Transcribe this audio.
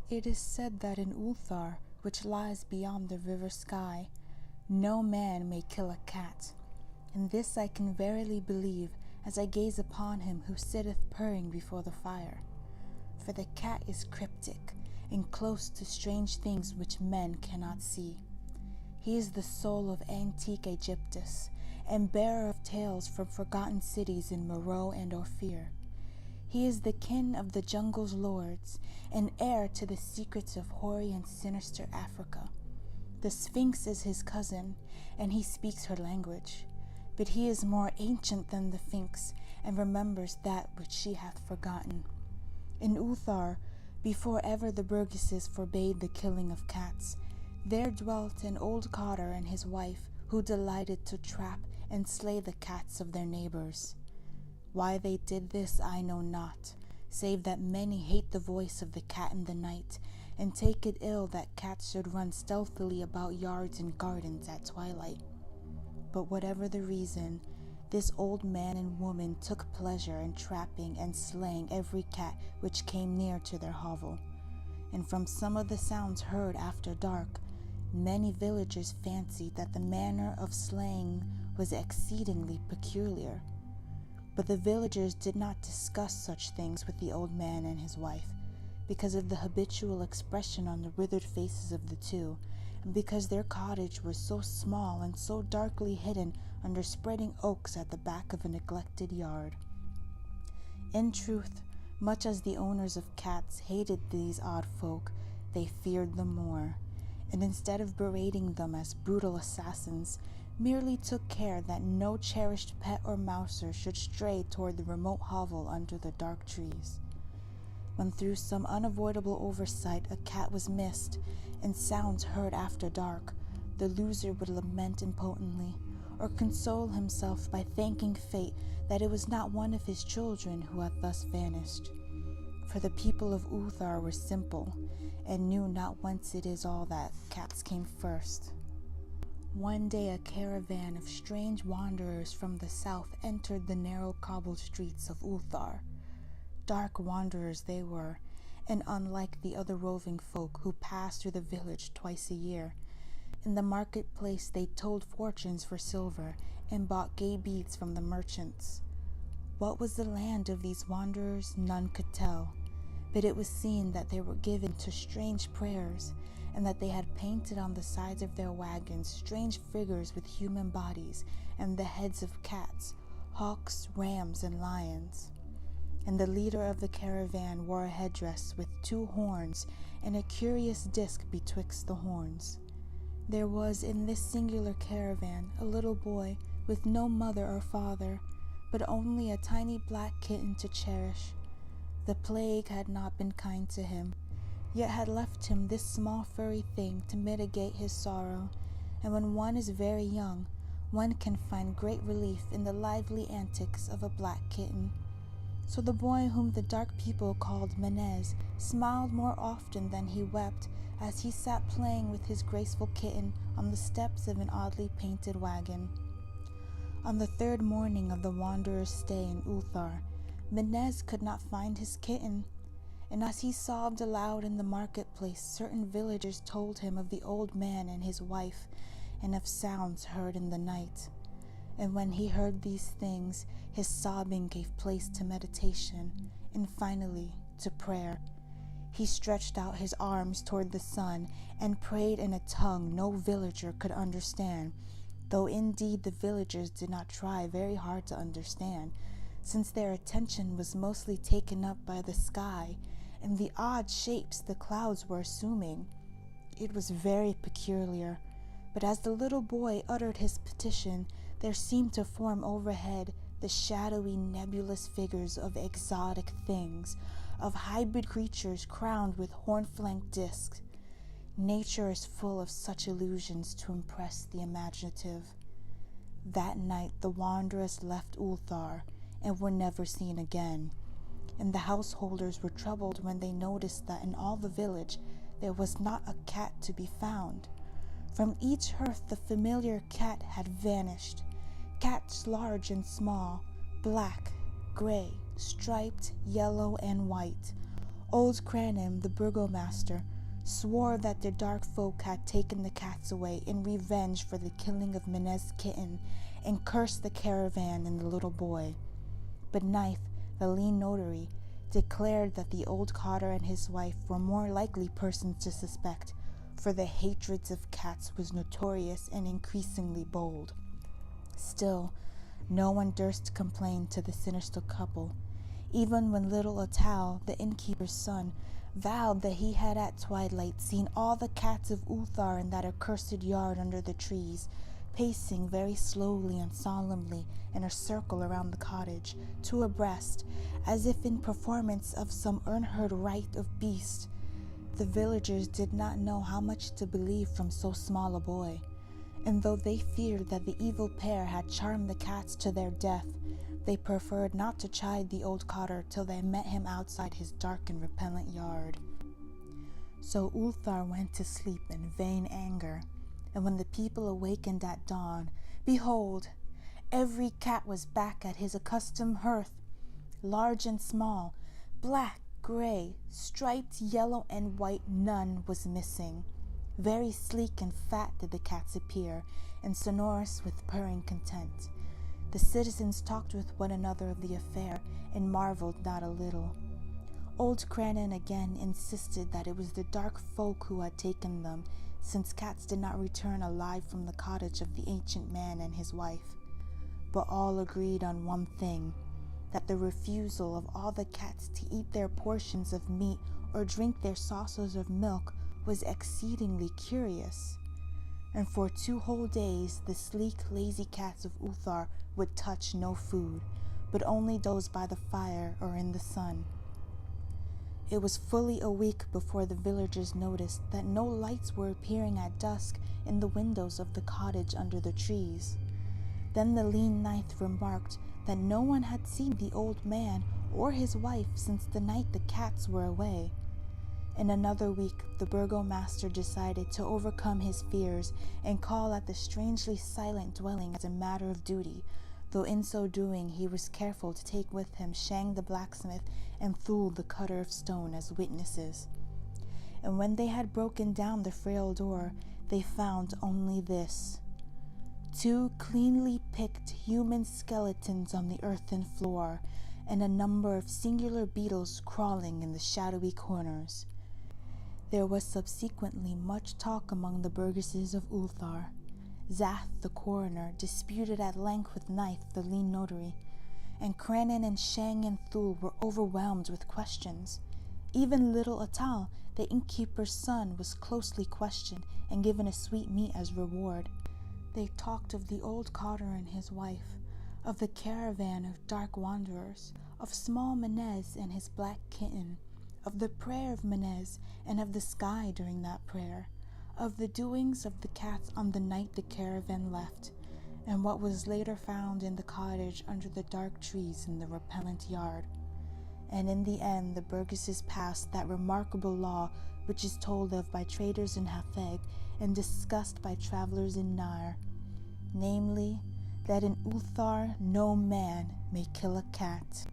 It is said that in Ulthar, which lies beyond the river sky, no man may kill a cat, and this I can verily believe as I gaze upon him who sitteth purring before the fire. For the cat is cryptic, and close to strange things which men cannot see. He is the soul of antique Aegyptus, and bearer of tales from forgotten cities in Meroe and Ophir. He is the kin of the jungle's lords, and heir to the secrets of hoary and sinister Africa. The Sphinx is his cousin, and he speaks her language, but he is more ancient than the Sphinx, and remembers that which she hath forgotten. In Ulthar, before ever the burgesses forbade the killing of cats, there dwelt an old cotter and his wife, who delighted to trap and slay the cats of their neighbors. Why they did this I know not, save that many hate the voice of the cat in the night, and take it ill that cats should run stealthily about yards and gardens at twilight. But whatever the reason, this old man and woman took pleasure in trapping and slaying every cat which came near to their hovel, and from some of the sounds heard after dark, many villagers fancied that the manner of slaying was exceedingly peculiar. But the villagers did not discuss such things with the old man and his wife, because of the habitual expression on the withered faces of the two, and because their cottage was so small and so darkly hidden under spreading oaks at the back of a neglected yard. In truth, much as the owners of cats hated these odd folk, they feared them more, and instead of berating them as brutal assassins, merely took care that no cherished pet or mouser should stray toward the remote hovel under the dark trees. When through some unavoidable oversight a cat was missed, and sounds heard after dark, the loser would lament impotently, or console himself by thanking fate that it was not one of his children who had thus vanished. For the people of Ulthar were simple, and knew not whence it is all that cats came first. One day a caravan of strange wanderers from the south entered the narrow cobbled streets of Ulthar. Dark wanderers they were, and unlike the other roving folk who passed through the village twice a year. In the marketplace they told fortunes for silver, and bought gay beads from the merchants. What was the land of these wanderers none could tell, but it was seen that they were given to strange prayers, and that they had painted on the sides of their wagons strange figures with human bodies and the heads of cats, hawks, rams, and lions. And the leader of the caravan wore a headdress with 2 horns and a curious disc betwixt the horns. There was in this singular caravan a little boy with no mother or father, but only a tiny black kitten to cherish. The plague had not been kind to him, yet had left him this small furry thing to mitigate his sorrow, and when one is very young, one can find great relief in the lively antics of a black kitten. So the boy whom the dark people called Menez smiled more often than he wept as he sat playing with his graceful kitten on the steps of an oddly painted wagon. On the 3rd morning of the wanderer's stay in Ulthar, Menez could not find his kitten, and as he sobbed aloud in the marketplace, certain villagers told him of the old man and his wife, and of sounds heard in the night. And when he heard these things, his sobbing gave place to meditation, and finally to prayer. He stretched out his arms toward the sun, and prayed in a tongue no villager could understand, though indeed the villagers did not try very hard to understand, since their attention was mostly taken up by the sky, and the odd shapes the clouds were assuming. It was very peculiar, but as the little boy uttered his petition, there seemed to form overhead the shadowy nebulous figures of exotic things, of hybrid creatures crowned with horn-flanked discs. Nature is full of such illusions to impress the imaginative. That night the wanderers left Ulthar, and were never seen again, and the householders were troubled when they noticed that in all the village there was not a cat to be found. From each hearth the familiar cat had vanished. Cats large and small, black, gray, striped, yellow, and white, Old Cranham, the burgomaster, swore that the dark folk had taken the cats away in revenge for the killing of Menez's kitten, and cursed the caravan and the little boy. But Knife, the lean notary, declared that the old cotter and his wife were more likely persons to suspect, for the hatreds of cats was notorious and increasingly bold. Still, no one durst complain to the sinister couple, even when little Atal, the innkeeper's son, vowed that he had at twilight seen all the cats of Ulthar in that accursed yard under the trees, pacing very slowly and solemnly in a circle around the cottage, two abreast, as if in performance of some unheard rite of beast. The villagers did not know how much to believe from so small a boy, and though they feared that the evil pair had charmed the cats to their death, they preferred not to chide the old cotter till they met him outside his dark and repellent yard. So Ulthar went to sleep in vain anger, and when the people awakened at dawn, behold, every cat was back at his accustomed hearth, large and small, black, gray, striped, yellow, and white, none was missing. Very sleek and fat did the cats appear, and sonorous with purring content. The citizens talked with one another of the affair, and marveled not a little. Old Crannan again insisted that it was the dark folk who had taken them, since cats did not return alive from the cottage of the ancient man and his wife. But all agreed on one thing, that the refusal of all the cats to eat their portions of meat or drink their saucers of milk was exceedingly curious. And for 2 whole days the sleek, lazy cats of Ulthar would touch no food, but only doze by the fire or in the sun. It was fully a week before the villagers noticed that no lights were appearing at dusk in the windows of the cottage under the trees. Then the lean Knight remarked that no one had seen the old man or his wife since the night the cats were away. In another week, the burgomaster decided to overcome his fears and call at the strangely silent dwelling as a matter of duty, though in so doing he was careful to take with him Shang the blacksmith and Thul the cutter of stone as witnesses. And when they had broken down the frail door, they found only this: 2 cleanly picked human skeletons on the earthen floor, and a number of singular beetles crawling in the shadowy corners. There was subsequently much talk among the burgesses of Ulthar. Zath, the coroner, disputed at length with Knife, the lean notary, and Crannan and Shang and Thul were overwhelmed with questions. Even little Atal, the innkeeper's son, was closely questioned and given a sweetmeat as reward. They talked of the old cotter and his wife, of the caravan of dark wanderers, of small Menez and his black kitten, of the prayer of Menez and of the sky during that prayer, of the doings of the cats on the night the caravan left, and what was later found in the cottage under the dark trees in the repellent yard. And in the end the burgesses passed that remarkable law which is told of by traders in Hafeg and discussed by travelers in Nair, namely, that in Ulthar no man may kill a cat.